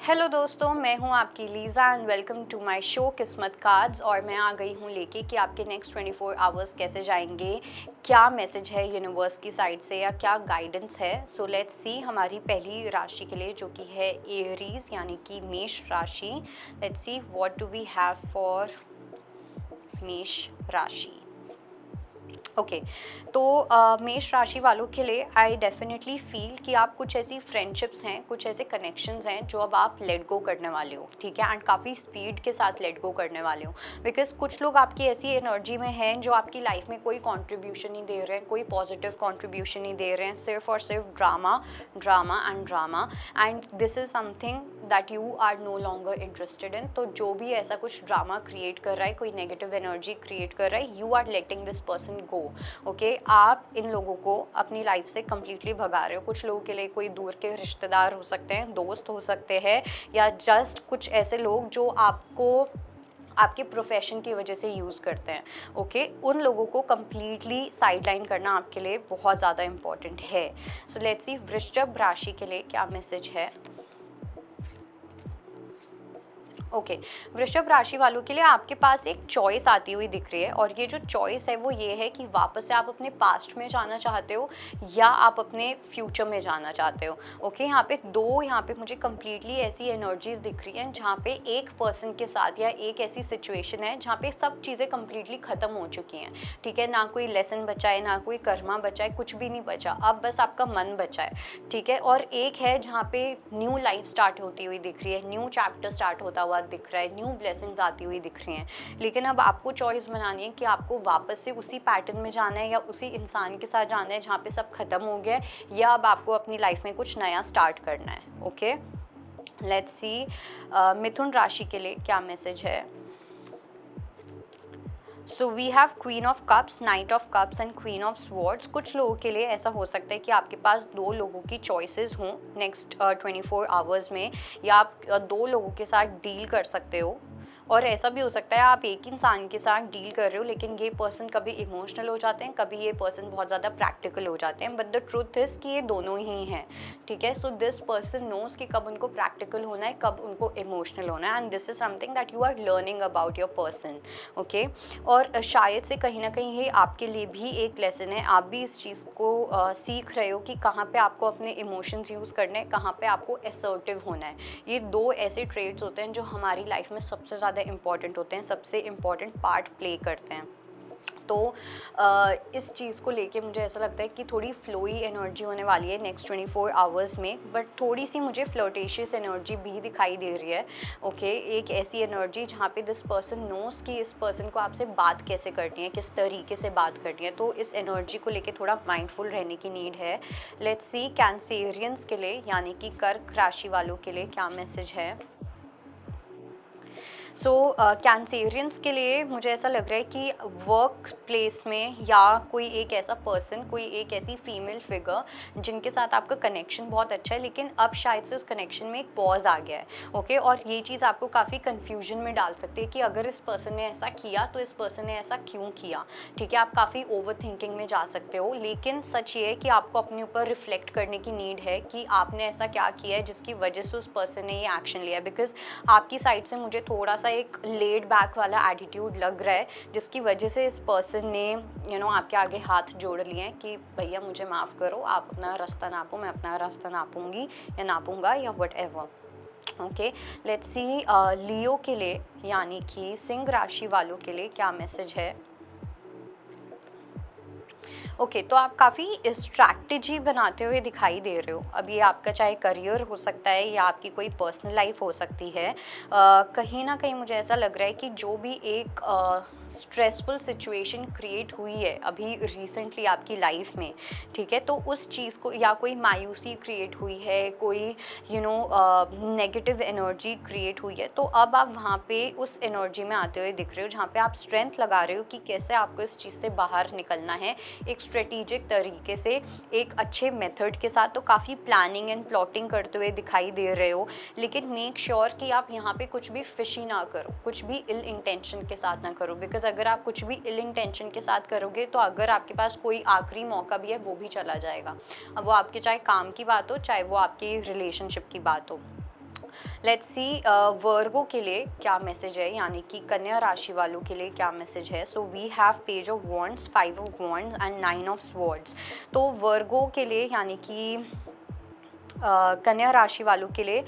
Hello दोस्तों, मैं हूं आपकी Lisa and welcome to my show Kismat cards. और मैं आ गई हूं लेके कि आपके नेक्स्ट 24 आवर्स कैसे जाएंगे, क्या मैसेज है यूनिवर्स की साइड से या क्या गाइडेंस है। सो लेट्स सी हमारी पहली राशि के लिए जो कि है एरीज यानी कि मेष राशि। Let's see what do we have for मेष राशि। ओके तो मेष राशि वालों के लिए आई डेफिनेटली फील कि आप कुछ ऐसी फ्रेंडशिप्स हैं, कुछ ऐसे कनेक्शंस हैं जो अब आप लेट गो करने वाले हो, ठीक है। एंड काफ़ी स्पीड के साथ लेट गो करने वाले हो, बिकॉज कुछ लोग आपकी ऐसी एनर्जी में हैं जो आपकी लाइफ में कोई कंट्रीब्यूशन नहीं दे रहे हैं, कोई पॉजिटिव कंट्रीब्यूशन नहीं दे रहे हैं, सिर्फ और सिर्फ drama drama and drama. And this is something that you are no longer interested in. तो जो भी ऐसा कुछ ड्रामा क्रिएट कर रहा है, कोई नेगेटिव एनर्जी क्रिएट कर रहा है, you are letting this person go. Okay आप इन लोगों को अपनी लाइफ से कम्प्लीटली भगा रहे हो। कुछ लोगों के लिए कोई दूर के रिश्तेदार हो सकते हैं, दोस्त हो सकते हैं, या जस्ट कुछ ऐसे लोग जो आपको आपके प्रोफेशन की वजह से यूज़ करते हैं। ओके उन लोगों को कम्प्लीटली साइडलाइन करना आपके लिए बहुत ज़्यादा इंपॉर्टेंट है। सो लेट्स सी वृश्चिक राशि के लिए क्या मैसेज है। ओके वृषभ राशि वालों के लिए आपके पास एक चॉइस आती हुई दिख रही है, और ये जो चॉइस है वो ये है कि वापस से आप अपने पास्ट में जाना चाहते हो या आप अपने फ्यूचर में जाना चाहते हो। ओके यहाँ पे मुझे कम्प्लीटली ऐसी एनर्जीज दिख रही हैं जहाँ पे एक पर्सन के साथ या एक ऐसी सिचुएशन है जहाँ पे सब चीज़ें कम्प्लीटली ख़त्म हो चुकी हैं, ठीक है। ना कोई लेसन बचा है, ना कोई कर्मा बचा है, कुछ भी नहीं बचा, अब बस आपका मन बचा है, ठीक है। और एक है जहाँ पे न्यू लाइफ स्टार्ट होती हुई दिख रही है, न्यू चैप्टर स्टार्ट होता हुआ दिख रहा है, न्यू ब्लेसिंग्स आती हुई दिख रही हैं। लेकिन अब आपको चॉइस बनानी है कि आपको वापस से उसी पैटर्न में जाना है या उसी इंसान के साथ जाना है जहाँ पे सब खत्म हो गया है, या अब आपको अपनी लाइफ में कुछ नया स्टार्ट करना है। ओके लेट्स सी मिथुन राशि के लिए क्या मैसेज है। So we have queen of cups, knight of cups and queen of swords. कुछ लोगों के लिए ऐसा हो सकता है कि आपके पास दो लोगों की चॉइसेस हों नेक्स्ट 24 आवर्स में, या आप दो लोगों के साथ डील कर सकते हो। और ऐसा भी हो सकता है आप एक इंसान के साथ डील कर रहे हो, लेकिन ये पर्सन कभी इमोशनल हो जाते हैं, कभी ये पर्सन बहुत ज़्यादा प्रैक्टिकल हो जाते हैं, बट द ट्रूथ इज़ कि ये दोनों ही हैं, ठीक है। सो दिस पर्सन नोज कि कब उनको प्रैक्टिकल होना है, कब उनको इमोशनल होना है, and this is something that you are learning about your person. Okay और शायद से कहीं ना कहीं ये आपके लिए भी एक लेसन है, आप भी इस चीज़ को सीख रहे हो कि कहाँ पे आपको अपने इमोशंस यूज़ करने हैं, कहाँ पे आपको असर्टिव होना है। ये दो ऐसे ट्रेड्स होते हैं जो हमारी लाइफ में सबसे ज़्यादा इंपॉर्टेंट होते हैं, सबसे इम्पॉर्टेंट पार्ट प्ले करते हैं। तो इस चीज़ को लेके मुझे ऐसा लगता है कि थोड़ी फ्लोई एनर्जी होने वाली है नेक्स्ट 24 आवर्स में, बट थोड़ी सी मुझे फ्लर्टेशियस एनर्जी भी दिखाई दे रही है। ओके एक ऐसी एनर्जी जहाँ पे दिस पर्सन नोस कि इस पर्सन को आपसे बात कैसे करनी है, किस तरीके से बात करनी है। तो इस एनर्जी को लेके थोड़ा माइंडफुल रहने की नीड है। लेट्स सी कैंसेरियंस के लिए यानी कि कर्क राशि वालों के लिए क्या मैसेज है। सो कैंसेरियंस के लिए मुझे ऐसा लग रहा है कि वर्क प्लेस में या कोई एक ऐसा पर्सन, कोई एक ऐसी फीमेल फिगर जिनके साथ आपका कनेक्शन बहुत अच्छा है, लेकिन अब शायद से उस कनेक्शन में एक पॉज आ गया है। ओके और ये चीज़ आपको काफ़ी कन्फ्यूजन में डाल सकती है कि अगर इस पर्सन ने ऐसा किया तो इस पर्सन ने ऐसा क्यों किया, ठीक है। आप काफ़ी ओवर थिंकिंग में जा सकते हो, लेकिन सच ये है कि आपको अपने ऊपर रिफ्लेक्ट करने की नीड है कि आपने ऐसा क्या किया है जिसकी वजह से उस पर्सन ने ये एक्शन लिया। बिकॉज आपकी साइड से मुझे थोड़ा सा एक लेड बैक वाला एटीट्यूड लग रहा है, जिसकी वजह से इस पर्सन ने आपके आगे हाथ जोड़ लिए हैं कि भैया मुझे माफ़ करो, आप अपना रास्ता नापो, मैं अपना रास्ता नापूंगी या नापूंगा या whatever. Okay let's see Leo के लिए यानी कि सिंह राशि वालों के लिए क्या मैसेज है। ओके तो आप काफ़ी स्ट्रैटेजी बनाते हुए दिखाई दे रहे हो। अब ये आपका चाहे करियर हो सकता है या आपकी कोई पर्सनल लाइफ हो सकती है। कहीं ना कहीं मुझे ऐसा लग रहा है कि जो भी एक स्ट्रेसफुल सिचुएशन क्रिएट हुई है अभी रिसेंटली आपकी लाइफ में, ठीक है, तो उस चीज़ को या कोई मायूसी क्रिएट हुई है, कोई नेगेटिव एनर्जी क्रिएट हुई है, तो अब आप वहाँ पे उस एनर्जी में आते हुए दिख रहे हो जहाँ पे आप स्ट्रेंथ लगा रहे हो कि कैसे आपको इस चीज़ से बाहर निकलना है एक स्ट्रेटेजिक तरीके से, एक अच्छे मेथड के साथ। तो काफ़ी प्लानिंग एंड प्लॉटिंग करते हुए दिखाई दे रहे हो, लेकिन मेक श्योर कि आप यहाँ पे कुछ भी फिशी ना करो, कुछ भी इल इंटेंशन के साथ ना करो। बिकॉज अगर आप कुछ भी इल इंटेंशन के साथ करोगे तो अगर आपके पास कोई आखिरी मौका भी है वो भी चला जाएगा। अब वो आपके चाहे काम की बात हो, चाहे वो आपकी रिलेशनशिप की बात हो। लेट्स सी वर्गो के लिए क्या मैसेज है, यानी कि कन्या राशि वालों के लिए क्या मैसेज है। So we have page of wands, 5 of wands and 9 of swords. तो वर्गो के लिए यानी कि कन्या राशि वालों के लिए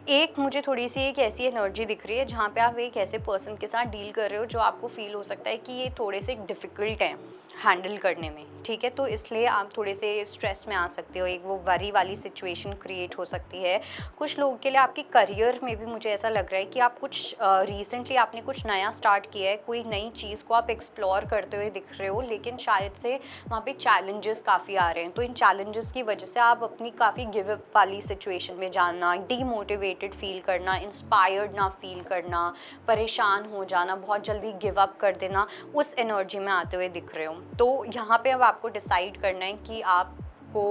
एक मुझे थोड़ी सी एक ऐसी एनर्जी दिख रही है जहाँ पे आप एक ऐसे पर्सन के साथ डील कर रहे हो जो आपको फील हो सकता है कि ये थोड़े से डिफ़िकल्ट हैं हैंडल करने में, ठीक है। तो इसलिए आप थोड़े से स्ट्रेस में आ सकते हो, एक वो वरी वाली सिचुएशन क्रिएट हो सकती है। कुछ लोगों के लिए आपके करियर में भी मुझे ऐसा लग रहा है कि आप कुछ रिसेंटली आपने कुछ नया स्टार्ट किया है, कोई नई चीज़ को आप एक्सप्लोर करते हुए दिख रहे हो, लेकिन शायद से वहाँ पे चैलेंजेस काफ़ी आ रहे हैं। तो इन चैलेंजेस की वजह से आप अपनी काफ़ी गिव अप वाली सिचुएशन में जाना, डीमोटिवेटेड फील करना, इंस्पायर्ड ना फील करना, परेशान हो जाना, बहुत जल्दी गिव अप कर देना, उस एनर्जी में आते हुए दिख रहे हो। तो यहाँ पे अब आपको डिसाइड करना है कि आपको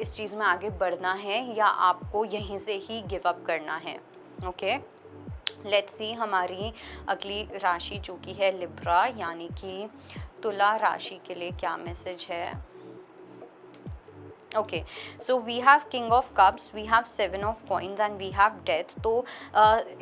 इस चीज़ में आगे बढ़ना है या आपको यहीं से ही गिव अप करना है। ओके, लेट्स सी हमारी अगली राशि जो कि है लिब्रा, यानी कि तुला राशि के लिए क्या मैसेज है। Okay, so we have king of cups, we have 7 of coins and we have death. तो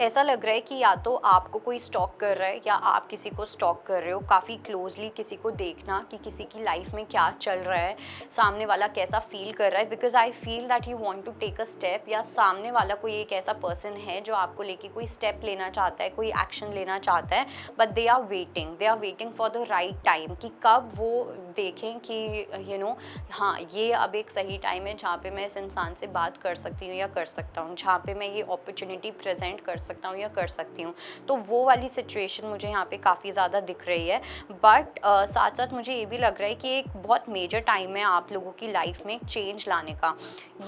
ऐसा लग रहा है कि या तो आपको कोई स्टॉक कर रहा है या आप किसी को स्टॉक कर रहे हो। काफ़ी क्लोजली किसी को देखना कि किसी की लाइफ में क्या चल रहा है, सामने वाला कैसा फील कर रहा है, because I feel that you want to take a step, या सामने वाला कोई एक ऐसा पर्सन है जो आपको लेके कोई स्टेप लेना चाहता है, कोई एक्शन लेना चाहता है, but they are waiting for the right time, कि कब वो देखें कि यू नो हाँ ये अब एक सही टाइम है जहाँ पे मैं इस इंसान से बात कर सकती हूँ या कर सकता हूँ, जहाँ पे मैं ये अपॉर्चुनिटी प्रेजेंट कर सकता हूँ या कर सकती हूँ। तो वो वाली सिचुएशन मुझे यहाँ पे काफ़ी ज़्यादा दिख रही है। बट साथ साथ मुझे ये भी लग रहा है कि एक बहुत मेजर टाइम है आप लोगों की लाइफ में चेंज लाने का।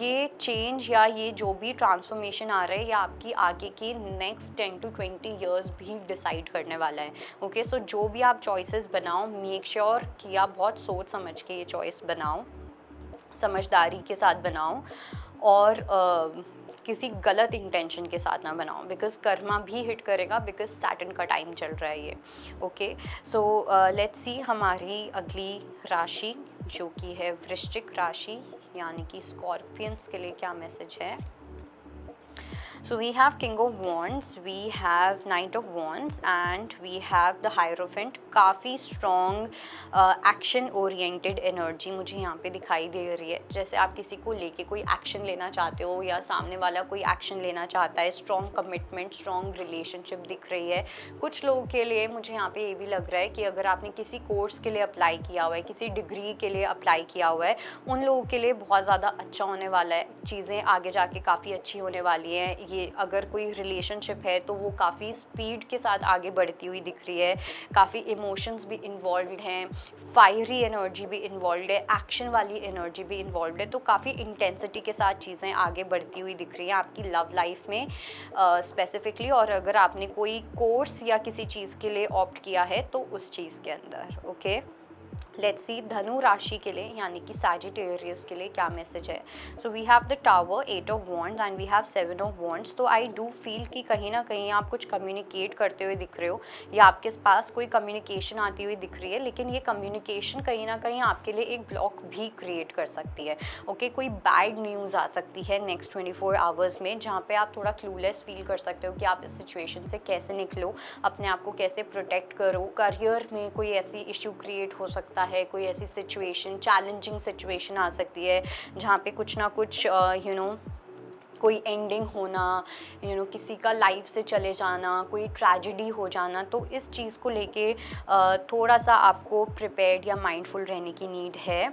ये चेंज या ये जो भी ट्रांसफॉर्मेशन आ रहा है या आपकी आगे की नेक्स्ट 10 to 20 ईयर्स भी डिसाइड करने वाला है। ओके, सो जो भी आप चॉइसेस बनाओ, मेक श्योर कि आप बहुत सोच समझ के ये चॉइस बनाओ, समझदारी के साथ बनाओ, और किसी गलत इंटेंशन के साथ ना बनाओ, बिकॉज कर्मा भी हिट करेगा, बिकॉज सैटर्न का टाइम चल रहा है ये। ओके, सो लेट्स सी हमारी अगली राशि जो कि है वृश्चिक राशि, यानी कि स्कॉर्पियंस के लिए क्या मैसेज है। So we have King of Wands, we have Knight of Wands and we have the Hierophant। काफ़ी स्ट्रॉन्ग एक्शन ओरिएंटेड एनर्जी मुझे यहाँ पे दिखाई दे रही है, जैसे आप किसी को लेके कोई एक्शन लेना चाहते हो या सामने वाला कोई एक्शन लेना चाहता है। स्ट्रॉन्ग कमिटमेंट, स्ट्रॉन्ग रिलेशनशिप दिख रही है। कुछ लोगों के लिए मुझे यहाँ पे ये भी लग रहा है कि अगर आपने किसी कोर्स के लिए अप्लाई किया हुआ है, किसी डिग्री के लिए अप्लाई किया हुआ है, उन लोगों के लिए बहुत ज़्यादा अच्छा होने वाला है, चीज़ें आगे जाके काफ़ी अच्छी होने वाली हैं। ये अगर कोई रिलेशनशिप है तो वो काफ़ी स्पीड के साथ आगे बढ़ती हुई दिख रही है, काफ़ी इमोशंस भी इन्वॉल्व हैं, फायरी एनर्जी भी इन्वॉल्व है, एक्शन वाली एनर्जी भी इन्वॉल्व है। तो काफ़ी इंटेंसिटी के साथ चीज़ें आगे बढ़ती हुई दिख रही हैं आपकी लव लाइफ में स्पेसिफिकली। और अगर आपने कोई कोर्स या किसी चीज़ के लिए ऑप्ट किया है तो उस चीज़ के अंदर। ओके, लेट्स सी धनु राशि के लिए यानी कि सैजिटेरियस के लिए क्या मैसेज है। So we have the tower, 8 of wands and we have 7 of wands. तो आई डू फील कि कहीं ना कहीं आप कुछ कम्युनिकेट करते हुए दिख रहे हो या आपके पास कोई कम्युनिकेशन आती हुई दिख रही है, लेकिन ये कम्युनिकेशन कहीं ना कहीं आपके लिए एक ब्लॉक भी क्रिएट कर सकती है। ओके, कोई बैड न्यूज़ आ सकती है नेक्स्ट 24 आवर्स में, जहाँ पे आप थोड़ा क्लूलेस फील कर सकते हो कि आप इस सिचुएशन से कैसे निकलो, अपने आप को कैसे प्रोटेक्ट करो। करियर में कोई ऐसी इशू क्रिएट हो सकता है, कोई ऐसी सिचुएशन, चैलेंजिंग सिचुएशन आ सकती है जहाँ पे कुछ ना कुछ कोई एंडिंग होना, किसी का लाइफ से चले जाना, कोई ट्रेजेडी हो जाना। तो इस चीज़ को लेके थोड़ा सा आपको प्रिपेयर्ड या माइंडफुल रहने की नीड है।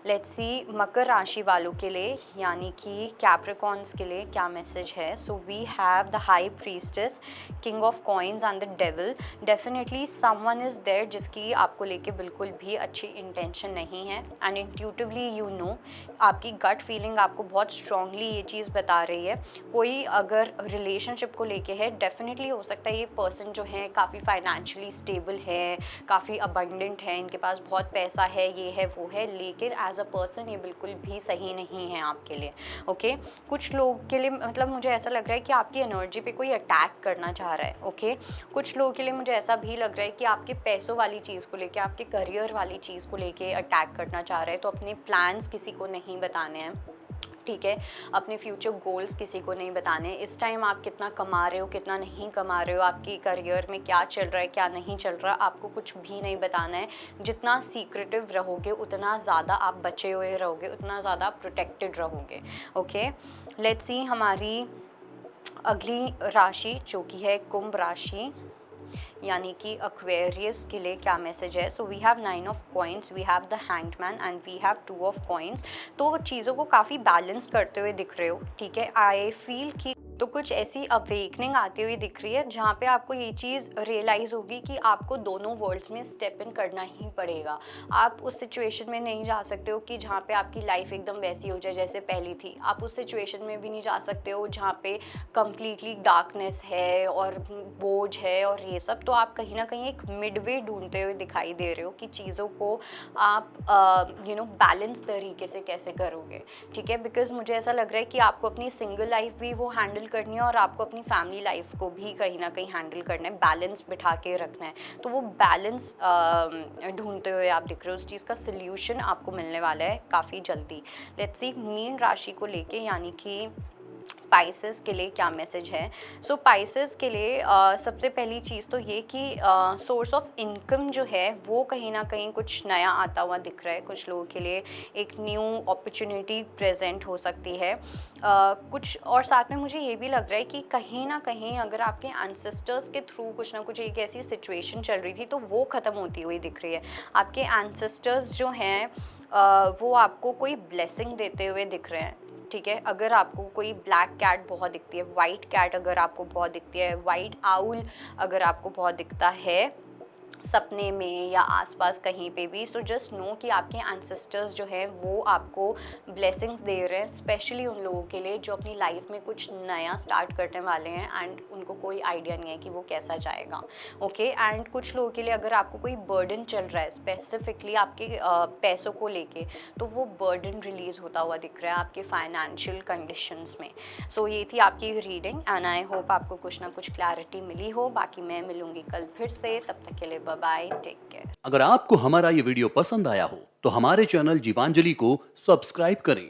लेट्स सी मकर राशि वालों के लिए यानी कि कैप्रिकॉन्स के लिए क्या मैसेज है। So we have the high priestess, king of coins and the devil. Definitely someone is there जिसकी आपको लेके बिल्कुल भी अच्छी इंटेंशन नहीं है, एंड इंट्यूटिवली यू नो, आपकी गट फीलिंग आपको बहुत स्ट्रांगली ये चीज़ बता रही है। कोई अगर रिलेशनशिप को लेके है, डेफिनेटली हो सकता है ये पर्सन जो है काफ़ी फाइनेंशियली स्टेबल है, काफ़ी अबंडेंट है, इनके पास बहुत पैसा है, ये है वो है, लेकिन एज अ पर्सन ये बिल्कुल भी सही नहीं है आपके लिए। ओके, कुछ लोग के लिए मतलब मुझे ऐसा लग रहा है कि आपकी एनर्जी पे कोई अटैक करना चाह रहा है। ओके, कुछ लोगों के लिए मुझे ऐसा भी लग रहा है कि आपके पैसों वाली चीज़ को लेके, आपके करियर वाली चीज़ को लेके अटैक करना चाह रहा है, तो अपने प्लान्स किसी को नहीं बताने हैं। ठीक है। अपने फ्यूचर गोल्स किसी को नहीं बताने। इस टाइम आप कितना कमा रहे हो, कितना नहीं कमा रहे हो, आपकी करियर में क्या चल रहा है, क्या नहीं चल रहा, आपको कुछ भी नहीं बताना है। जितना सीक्रेटिव रहोगे उतना ज़्यादा आप बचे हुए रहोगे, उतना ज़्यादा प्रोटेक्टेड रहोगे। ओके, लेट्स सी हमारी अगली राशि जो कि है कुंभ राशि यानी कि एक्वेरियस के लिए क्या मैसेज है। So we have 9 of coins, we have the hanged man and we have 2 of coins. तो वो चीज़ों को काफ़ी बैलेंस करते हुए दिख रहे हो, ठीक है। आई फील कि तो कुछ ऐसी अवेकनिंग आती हुई दिख रही है जहाँ पे आपको ये चीज़ रियलाइज़ होगी कि आपको दोनों वर्ल्ड्स में स्टेप इन करना ही पड़ेगा। आप उस सिचुएशन में नहीं जा सकते हो कि जहाँ पे आपकी लाइफ एकदम वैसी हो जाए जैसे पहली थी। आप उस सिचुएशन में भी नहीं जा सकते हो जहाँ पे कम्प्लीटली डार्कनेस है और बोझ है और ये सब। तो आप कहीं ना कहीं एक मिडवे ढूंढते हुए दिखाई दे रहे हो कि चीज़ों को आप बैलेंस तरीके से कैसे करोगे, ठीक है। बिकॉज मुझे ऐसा लग रहा है कि आपको अपनी सिंगल लाइफ भी वो हैंडल करनी है और आपको अपनी फैमिली लाइफ को भी कहीं ना कहीं हैंडल करना है, बैलेंस बिठा के रखना है। तो वो बैलेंस ढूंढते हुए आप दिख रहे हो, उस चीज़ का सल्यूशन आपको मिलने वाला है काफ़ी जल्दी। लेट्स सी मीन राशि को लेके यानी कि पाइसेस के लिए क्या मैसेज है। सो पाइसेस के लिए सबसे पहली चीज़ तो ये कि सोर्स ऑफ इनकम जो है वो कहीं ना कहीं कुछ नया आता हुआ दिख रहा है। कुछ लोगों के लिए एक न्यू अपॉर्चुनिटी प्रेजेंट हो सकती है कुछ। और साथ में मुझे ये भी लग रहा है कि कहीं ना कहीं अगर आपके एंसेस्टर्स के थ्रू कुछ ना कुछ एक ऐसी सिचुएशन चल रही थी तो वो ख़त्म होती हुई दिख रही है। आपके एंसेस्टर्स जो हैं वो आपको कोई ब्लेसिंग देते हुए दिख रहे हैं, ठीक है। अगर आपको कोई ब्लैक कैट बहुत दिखती है, वाइट कैट अगर आपको बहुत दिखती है, वाइट आउल अगर आपको बहुत दिखता है सपने में या आसपास कहीं पे भी, सो जस्ट नो कि आपके एंसेस्टर्स जो है वो आपको ब्लेसिंग्स दे रहे हैं, स्पेशली उन लोगों के लिए जो अपनी लाइफ में कुछ नया स्टार्ट करने वाले हैं एंड उनको कोई आइडिया नहीं है कि वो कैसा जाएगा। ओके, एंड कुछ लोगों के लिए अगर आपको कोई बर्डन चल रहा है स्पेसिफिकली आपके पैसों को लेके, तो वो बर्डन रिलीज़ होता हुआ दिख रहा है आपके फाइनेंशियल कंडीशंस में। सो ये थी आपकी रीडिंग एंड आई होप आपको कुछ ना कुछ क्लैरिटी मिली हो। बाकी मैं मिलूंगी कल फिर से, तब तक के लिए बाय, टेक केयर। अगर आपको हमारा ये वीडियो पसंद आया हो तो हमारे चैनल जीवांजलि को सब्सक्राइब करें